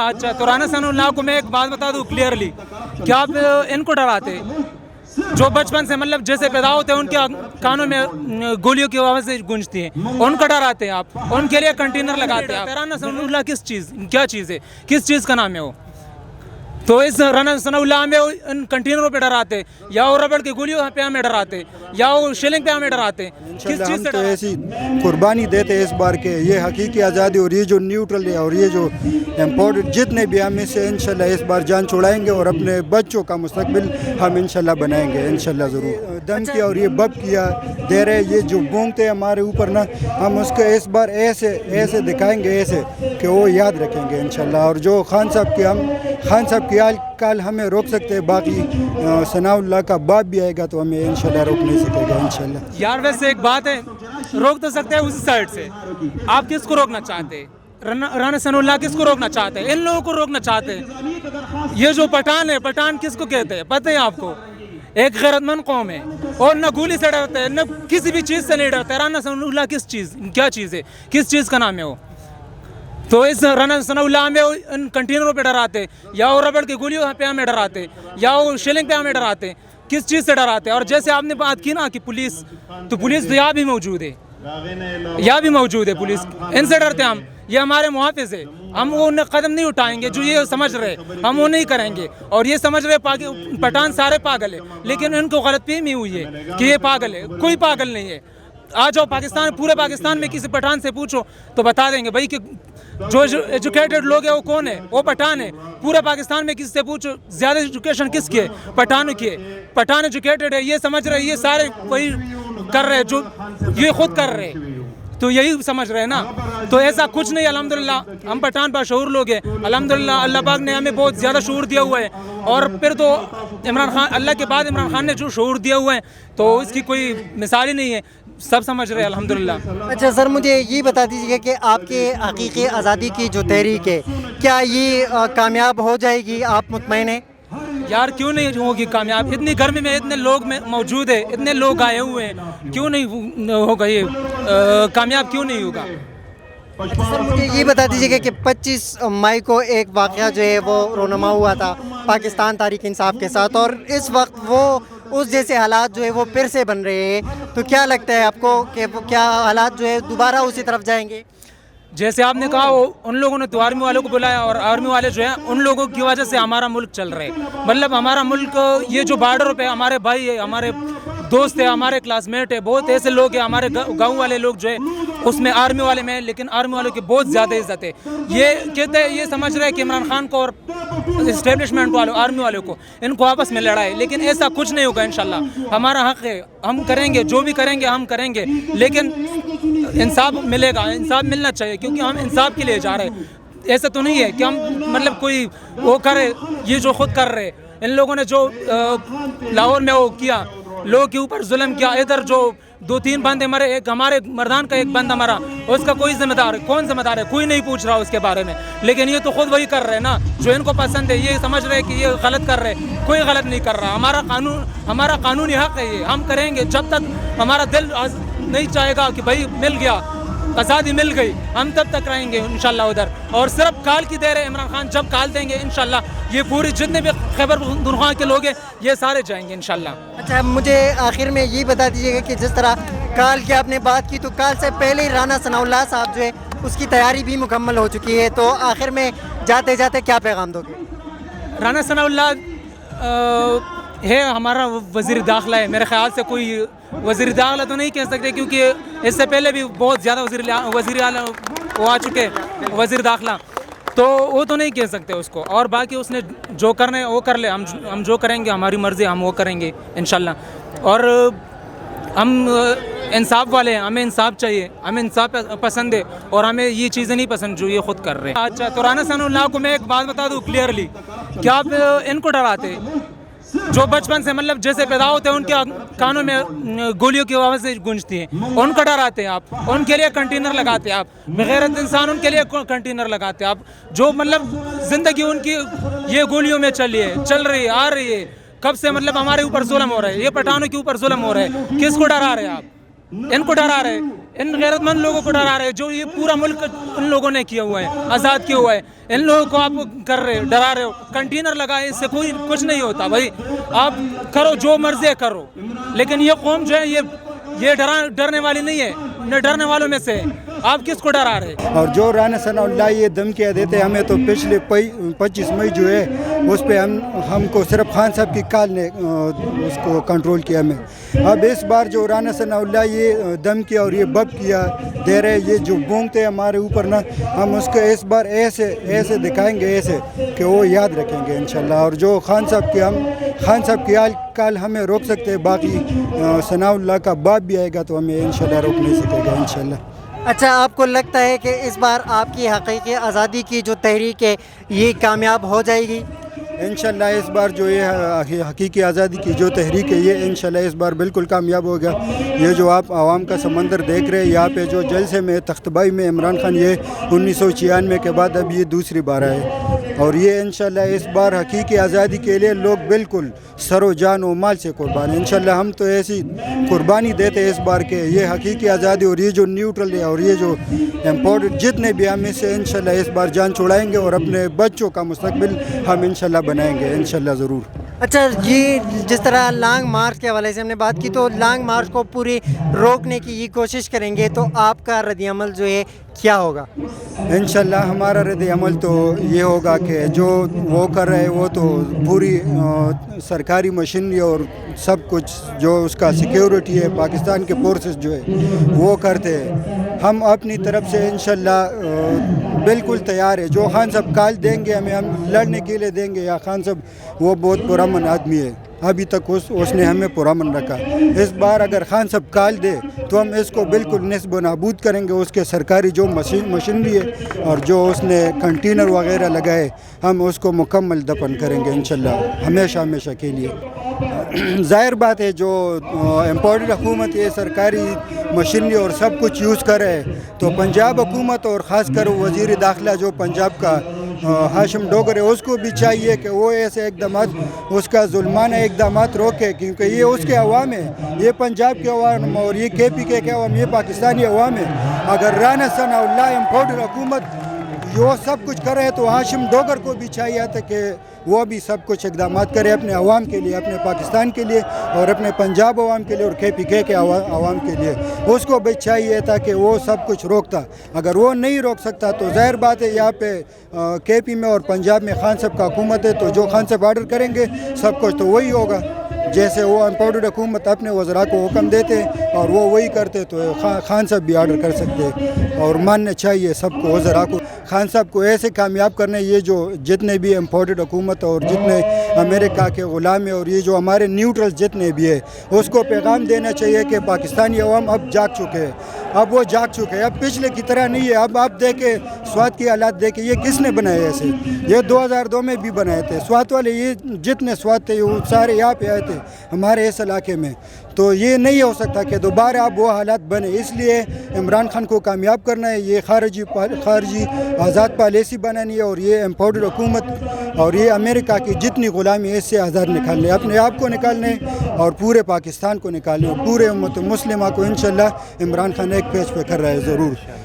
अच्छा तो राना सनाउल्लाह को मैं एक बात बता दूं क्लियरली कि आप इनको डराते जो बचपन से मतलब जैसे पैदा होते हैं उनके कानों में गोलियों की आवाज़ गूंजती है, उनको डराते हैं आप, उनके लिए कंटेनर लगाते हैं आप। राना सनाउल्लाह किस चीज़ क्या चीज़ है, किस चीज़ का नाम है वो? तो इस राना सनाउल्लाह में इन कंटेनरों पे डराते या वो रबड़ की गोलियों पे हमें डराते या वो शिलिंग पे हमें डराते, किस चीज़ से तो ऐसी कुर्बानी देते हैं इस बार के ये हकीकी आज़ादी और ये जो न्यूट्रल है और ये जो इम्पोर्टेंट जितने भी हम इससे इंशाल्लाह इस बार जान छुड़ाएंगे और अपने बच्चों का मुस्तकबिल हम इंशाल्लाह बनाएंगे इंशाल्लाह ज़रूर। दम किया और ये बब किया दे रहे ये जो भूंगते हैं हमारे ऊपर ना, हम उसको इस बार ऐसे दिखाएंगे ऐसे कि वो याद रखेंगे इंशाल्लाह। और जो खान साहब की कल हमें रोक सकते हैं, बाकी सनाउल्लाह का बाप भी आएगा तो हमें इंशाल्लाह रोक नहीं सकेगा इंशाल्लाह। यार वैसे एक बात है, रोक तो सकते हैं उस साइड से, आप किसको रोकना चाहते हैं? राना सनाउल्लाह किसको रोकना चाहते हैं? इन लोगों को रोकना चाहते हैं। ये जो पठान है, पठान किसको कहते हैं पता है आपको? एक गैरतमंद कौम है और न गोली से डरते हैं न किसी भी चीज़ से नहीं डरते। राना सनाउल्लाह क्या चीज़ है, किस चीज़ का नाम है वो? तो इस राना सनाउल्लाह में इन कंटेनरों पे डराते या वो रबड़ की गोलियों पे हमें डराते या वो शिलिंग पे हमें डराते, किस चीज़ से डराते? और जैसे आपने बात की ना कि पुलिस तो यहाँ भी मौजूद है, यहाँ भी मौजूद है पुलिस, इनसे डरते हम, ये हमारे मुहाफिज है, हम वो कदम नहीं उठाएंगे जो ये समझ रहे, हम वो नहीं करेंगे। और ये समझ रहे पठान सारे पागल है, लेकिन इनको गलतफहमी हुई है कि ये पागल है, कोई पागल नहीं है। आ जाओ पाकिस्तान, पूरे पाकिस्तान में किसी पठान से पूछो तो बता देंगे भाई कि जो एजुकेटेड लोग हैं वो कौन है, वो पठान है। पूरे पाकिस्तान में किसी से पूछो ज़्यादा एजुकेशन किसकी है, पठानों की है। पठान एजुकेटेड है, ये समझ रहे, ये सारे वही कर रहे जो ये खुद कर रहे, तो यही समझ रहे हैं ना। तो ऐसा कुछ नहीं, अल्हम्दुलिल्लाह हम पठान बाशऊर लोग हैं, अल्हम्दुलिल्लाह अल्लाह पाक ने हमें बहुत ज़्यादा शऊर दिया हुआ है। और फिर तो इमरान खान, अल्लाह के बाद इमरान खान ने जो शऊर दिया हुआ है तो इसकी कोई मिसाल ही नहीं है, सब समझ रहे हैं अल्हम्दुलिल्लाह। अच्छा सर, मुझे ये बता दीजिए कि आपके हकीकी आज़ादी की जो तहरीक है क्या ये कामयाब हो जाएगी, आप मुतमईन हैं? यार क्यों नहीं होगी कामयाब? इतनी गर्मी में इतने लोग में मौजूद है, इतने लोग आए हुए हैं, क्यों नहीं होगा ये कामयाब, क्यों नहीं होगा? सर मुझे ये बता दीजिएगा कि 25 मई को एक वाक़या जो है वो रोनमा हुआ था पाकिस्तान तहरीक इंसाफ के साथ, और इस वक्त वो उस जैसे हालात जो है वो फिर से बन रहे हैं, तो क्या लगता है आपको कि वो क्या हालात जो है दोबारा उसी तरफ जाएंगे? जैसे आपने कहा उन लोगों ने तो आर्मी वालों को बुलाया और आर्मी वाले जो है उन लोगों की वजह से हमारा मुल्क चल रहा है। मतलब हमारा मुल्क ये जो बॉर्डर पे हमारे भाई है, हमारे दोस्त है, हमारे क्लासमेट है, बहुत ऐसे लोग हैं, हमारे गांव वाले लोग जो है उसमें आर्मी वाले में, लेकिन आर्मी वालों की बहुत ज़्यादा इज्जत है। ये कहते हैं, ये समझ रहे हैं कि इमरान खान को और इस्टेब्लिशमेंट वालों, आर्मी वालों को, इनको आपस में लड़ाई, लेकिन ऐसा कुछ नहीं होगा इंशाल्लाह। हमारा हक़ है, हम करेंगे, जो भी करेंगे हम करेंगे, लेकिन इंसाफ मिलेगा, इंसाफ मिलना चाहिए, क्योंकि हम इंसाफ के लिए जा रहे हैं। ऐसा तो नहीं है कि हम मतलब कोई वो करे, ये जो खुद कर रहे इन लोगों ने जो लाहौर में वो किया, लोगों के ऊपर जुल्म किया, इधर जो 2-3 बंदे मरे, एक हमारे मर्दान का एक बंदा मरा, उसका कोई जिम्मेदार है? कौन जिम्मेदार है? कोई नहीं पूछ रहा उसके बारे में। लेकिन ये तो खुद वही कर रहे हैं ना जो इनको पसंद है, ये समझ रहे हैं कि ये गलत कर रहे हैं, कोई गलत नहीं कर रहा। हमारा कानूनी हक़ है, ये हम करेंगे जब तक हमारा दिल नहीं चाहेगा कि भाई मिल गया, आज़ादी मिल गई, हम तब तक रहेंगे इंशाल्लाह उधर। और सिर्फ काल की देर है, इमरान खान जब काल देंगे इंशाल्लाह ये पूरी जितने भी खैबर पख्तूनख्वा के लोग हैं ये सारे जाएंगे इंशाल्लाह। अच्छा मुझे आखिर में ये बता दीजिएगा कि जिस तरह काल की आपने बात की, तो काल से पहले ही राना सनाउल्लाह साहब जो है उसकी तैयारी भी मुकम्मल हो चुकी है, तो आखिर में जाते जाते क्या पैगाम दोगे? राना सनाउल्लाह है हमारा वज़ीर दाखिला है, मेरे ख्याल से कोई वज़ीर दाखिला तो नहीं कह सकते, क्योंकि इससे पहले भी बहुत ज़्यादा वज़ीर आला वो आ चुके वज़ीर दाखिला, तो वो तो नहीं कह सकते उसको। और बाकी उसने जो करना है वो कर ले, हम जो करेंगे, हमारी मर्ज़ी, हम वो करेंगे इंशाल्लाह। और हम इंसाफ वाले हैं, हमें इंसाफ चाहिए, हमें इंसाफ पसंद है और हमें ये चीज़ें नहीं पसंद जो ये खुद कर रहे हैं। अच्छा तो राना सनाउल्लाह को मैं एक बात बता दूँ क्लियरली कि आप इनको डराते जो बचपन से मतलब जैसे पैदा होते हैं उनके कानों में गोलियों की आवाज़ गूंजती है, उनको डराते हैं आप, उनके लिए कंटेनर लगाते हैं आप, बेगैरत इंसान उनके लिए कंटेनर लगाते हैं आप, जो मतलब ज़िंदगी उनकी ये गोलियों में चल रही है, आ रही है, कब से मतलब हमारे ऊपर जुल्म हो रहा है, ये पठानों के ऊपर जुल्म हो रहा है, किसको डरा रहे हैं आप? इनको डरा रहे हैं। ان غیرت مند لوگوں کو ڈرا رہے جو یہ پورا ملک ان لوگوں نے کیا ہوا ہے, آزاد کیا ہوا ہے. ان لوگوں کو آپ کر رہے ڈرا رہے ہو. کنٹینر لگائے, اس سے کوئی کچھ نہیں ہوتا بھائی. آپ کرو جو مرضی کرو, لیکن یہ قوم جو ہے یہ ڈرنے والی نہیں ہے, نہ ڈرنے والوں میں سے. آپ کس کو ڈرا رہے؟ اور جو رانا ثناء اللہ یہ دھمکیاں دیتے ہمیں, تو پچھلے 25 مئی جو ہے اس پہ ہم کو صرف خان صاحب کی کال نے اس کو کنٹرول کیا ہمیں. اب اس بار جو رانا ثناء اللہ یہ دھمکیاں اور یہ بب کیا دے رہے, یہ جو بونگتے ہیں ہمارے اوپر نا, ہم اس کو اس بار ایسے دکھائیں گے ایسے کہ وہ یاد رکھیں گے انشاءاللہ. اور جو خان صاحب کی کال ہمیں روک سکتے ہیں, باقی ثناء اللہ کا باپ بھی آئے گا تو ہمیں انشاءاللہ روک نہیں سکے گا انشاءاللہ. اچھا, آپ کو لگتا ہے کہ اس بار آپ کی حقیقی آزادی کی جو تحریک ہے یہ کامیاب ہو جائے گی؟ انشاءاللہ اس بار جو یہ حقیقی آزادی کی جو تحریک ہے یہ انشاءاللہ اس بار بالکل کامیاب ہوگا. یہ جو آپ عوام کا سمندر دیکھ رہے ہیں یہاں پہ, جو جلسے میں تختبائی میں عمران خان یہ 1996 کے بعد اب یہ دوسری بار آئے, اور یہ انشاءاللہ اس بار حقیقی آزادی کے لیے لوگ بالکل سر و جان و مال سے قربان ہیں. انشاءاللہ ہم تو ایسی قربانی دیتے اس بار کے یہ حقیقی آزادی, اور یہ جو نیوٹرل ہے اور یہ جو امپورٹڈ جتنے بھی ہم اس سے انشاءاللہ اس بار جان چھوڑائیں گے, اور اپنے بچوں کا مستقبل ہم انشاءاللہ بنائیں گے انشاءاللہ ضرور. اچھا, یہ جس طرح لانگ مارچ کے حوالے سے ہم نے بات کی, تو لانگ مارچ کو پوری روکنے کی یہ کوشش کریں گے, تو آپ کا رد عمل جو ہے کیا ہوگا؟ انشاءاللہ ہمارا رد عمل تو یہ ہوگا کہ جو وہ کر رہے وہ تو پوری سرکاری مشینری اور سب کچھ جو اس کا سیکیورٹی ہے پاکستان کے فورسز جو ہے وہ کرتے ہیں. ہم اپنی طرف سے انشاءاللہ بالکل تیار ہے. جو خان صاحب کال دیں گے ہمیں, ہم لڑنے کے لیے دیں گے. یا خان صاحب وہ بہت پرامن آدمی ہے, ابھی تک اس نے ہمیں پرامن رکھا. اس بار اگر خان صاحب کال دے تو ہم اس کو بالکل نصب و نابود کریں گے. اس کے سرکاری جو مشینری ہے اور جو اس نے کنٹینر وغیرہ لگائے, ہم اس کو مکمل دفن کریں گے انشاءاللہ ہمیشہ کے لیے. ظاہر بات ہے جو امپورٹڈ حکومت یہ سرکاری مشینری اور سب کچھ یوز کر رہے, تو پنجاب حکومت اور خاص کر وزیر داخلہ جو پنجاب کا ہاشم ڈوگر ہے, اس کو بھی چاہیے کہ وہ ایسے اقدامات, اس کا ظلمانہ اقدامات روکے, کیونکہ یہ اس کے عوام ہے, یہ پنجاب کے عوام اور یہ KPK کے عوام, یہ پاکستانی عوام ہے. اگر رانا ثناء اللہ امپورٹڈ حکومت وہ سب کچھ کرے تو ہاشم ڈوگر کو بھی چاہیے تھا کہ وہ بھی سب کچھ اقدامات کرے اپنے عوام کے لیے, اپنے پاکستان کے لیے اور اپنے پنجاب عوام کے لیے اور KPK کے عوام کے لیے. اس کو بھی چاہیے تھا کہ وہ سب کچھ روکتا. اگر وہ نہیں روک سکتا تو ظاہر بات ہے یہاں پہ KP میں اور پنجاب میں خان صاحب کا حکومت ہے, تو جو خان صاحب آرڈر کریں گے سب کچھ تو وہی ہوگا. جیسے وہ امپورٹڈ حکومت اپنے وزراء کو حکم دیتے اور وہ وہی کرتے, تو خان صاحب بھی آرڈر کر سکتے, اور ماننا چاہیے سب کو وزراء کو. خان صاحب کو ایسے کامیاب کرنے, یہ جو جتنے بھی امپورٹڈ حکومت اور جتنے امریکہ کے غلام ہیں اور یہ جو ہمارے نیوٹرل جتنے بھی ہے, اس کو پیغام دینا چاہیے کہ پاکستانی عوام اب جاگ چکے ہیں. اب وہ جاگ چکے ہیں, اب پچھلے کی طرح نہیں ہے. اب آپ دیکھیں سوات کی حالات دیکھیں, یہ کس نے بنائے ایسے؟ یہ 2002 میں بھی بنائے تھے سوات والے. یہ جتنے سوات تھے وہ سارے یہاں پہ آئے تھے ہمارے اس علاقے میں. تو یہ نہیں ہو سکتا کہ دوبارہ اب وہ حالات بنے. اس لیے عمران خان کو کامیاب کرنا ہے, یہ خارجی آزاد پالیسی بنانی ہے, اور یہ امپورٹڈ حکومت اور یہ امریکہ کی جتنی غلامی ہے اس سے آزاد نکالنے, اپنے آپ کو نکالنے اور پورے پاکستان کو نکالنے, اور پورے امت مسلمہ کو انشاءاللہ عمران خان ایک پیج پہ کر رہا ہے ضرور.